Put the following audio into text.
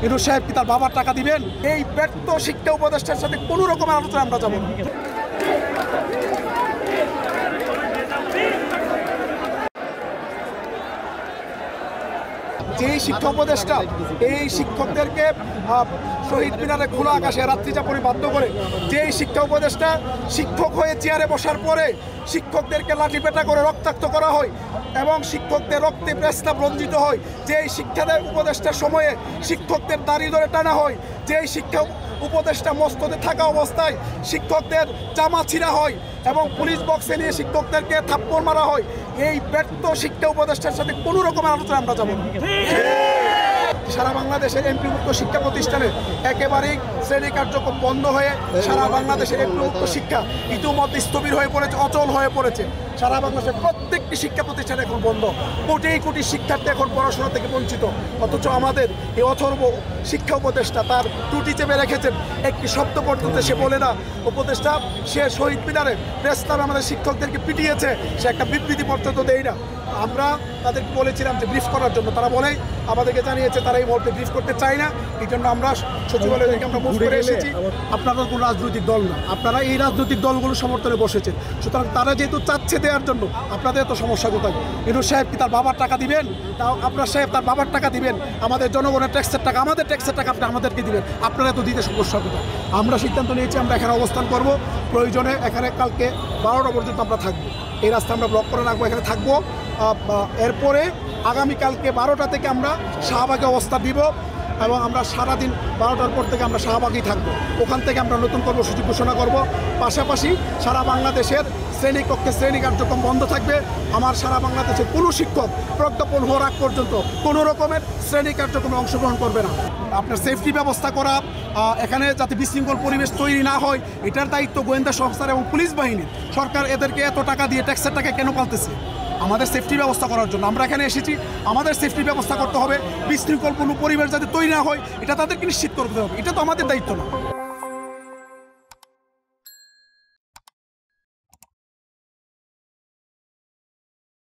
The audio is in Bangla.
ইউনূস সাহেব কি তার বাবার টাকা দিবেন? এই ব্যর্থ শিক্ষা উপদেষ্টার সাথে কোনো রকমের আলোচনা আমরা যাব না। যেই শিক্ষা উপদেষ্টা এই শিক্ষকদেরকে শহীদ মিনারে খোলা আকাশে রাত্রি যাপনে বাধ্য করে, যেই শিক্ষা উপদেষ্টা শিক্ষক হয়ে চেয়ারে বসার পরে শিক্ষকদেরকে লাঠিপেটা করে রক্তাক্ত করা হয় এবং শিক্ষকদের রক্তে প্রেসক্লাব রঞ্জিত হয়, যেই শিক্ষা উপদেষ্টার সময়ে শিক্ষকদের দাড়ি ধরে টানা হয়, যেই শিক্ষা উপদেষ্টা মস্তদে থাকা অবস্থায় শিক্ষকদের জামা ছিঁড়া হয় এবং পুলিশ বক্সে নিয়ে শিক্ষকদেরকে থাপ্পড় মারা হয়, এই ব্যর্থ শিক্ষা উপদেষ্টার সাথে কোনো রকমের আলোচনা আমরা যাব না। সারা বাংলাদেশের এমপিভুক্ত শিক্ষা প্রতিষ্ঠানে একেবারেই শ্রেণী কার্যক্রম বন্ধ হয়ে সারা বাংলাদেশের এমপিভুক্ত শিক্ষা ইতিমধ্যে স্থবির হয়ে পড়েছে, অচল হয়ে পড়েছে। সারা বাংলাদেশের প্রত্যেকটি শিক্ষা প্রতিষ্ঠান এখন বন্ধ, কোটি কোটি শিক্ষার্থী এখন পড়াশোনা থেকে বঞ্চিত। অথচ আমাদের এই অথর্ব শিক্ষা উপদেষ্টা তার ত্রুটি চেপে রেখেছেন, একটি শব্দ পর্যন্ত সে বলে না। উপদেষ্টা সে শহীদ মিনারে প্রেস ক্লাবে আমাদের শিক্ষকদেরকে পিটিয়েছে, সে একটা বিবৃতি পর্যন্ত দেয় না। আমরা তাদেরকে বলেছিলাম যে ব্রিফ করার জন্য, তারা বলে আমাদেরকে জানিয়েছে তারা এই মুহূর্তে ব্রিফ করতে চায় না। এই জন্য আমরা সচিবালয় থেকে আমরা মুভ করে এসেছি। আপনারা কোনো রাজনৈতিক দল না, আপনারা এই রাজনৈতিক দলগুলো সমর্থনে বসেছেন, সুতরাং তারা যেহেতু চাচ্ছে দেওয়ার জন্য আপনাদের এত সমস্যা কোথায়? ইউনূস সাহেব কি তার বাবার টাকা দিবেন? তাও আপনার সাহেব তার বাবার টাকা দিবেন, আমাদের জনগণের ট্যাক্সের টাকা, আমাদের ট্যাক্সের টাকা আপনি আমাদেরকে দিবেন, আপনারা এত দিতে সমস্যা কোথায়? আমরা সিদ্ধান্ত নিয়েছি আমরা এখানে অবস্থান করব, প্রয়োজনে এখানে কালকে 12টা পর্যন্ত আমরা থাকবো, এই রাস্তা আমরা ব্লক করে রাখবো, এখানে থাকবো। এরপরে আগামীকালকে 12টা থেকে আমরা শাহবাগে অবস্থা দিব এবং আমরা সারাদিন 12টার পর থেকে আমরা শাহবাগেই থাকবো। ওখান থেকে আমরা নতুন কর্মসূচি ঘোষণা করব। পাশাপাশি সারা বাংলাদেশের শ্রেণীকক্ষে শ্রেণী কার্যক্রম বন্ধ থাকবে। আমার সারা বাংলাদেশের কোনো শিক্ষক প্রজ্ঞাপন হওয়ার আগ পর্যন্ত কোনো রকমের শ্রেণী কার্যক্রমে অংশগ্রহণ করবে না। আপনার সেফটি ব্যবস্থা করা, এখানে যাতে বিশৃঙ্খল পরিবেশ তৈরি না হয়, এটার দায়িত্ব গোয়েন্দা সংস্থার এবং পুলিশ বাহিনীর। সরকার এদেরকে এত টাকা দিয়ে ট্যাক্সের টাকা কেন পালতেছে? আমাদের সেফটি ব্যবস্থা করার জন্য আমরা এখানে এসেছি, আমাদের সেফটি ব্যবস্থা করতে হবে। বিশৃঙ্খলপূর্ণ পরিবেশ যাতে তৈরি না হয় এটা তাদেরকে নিশ্চিত করতে হবে, এটা তো আমাদের দায়িত্ব না।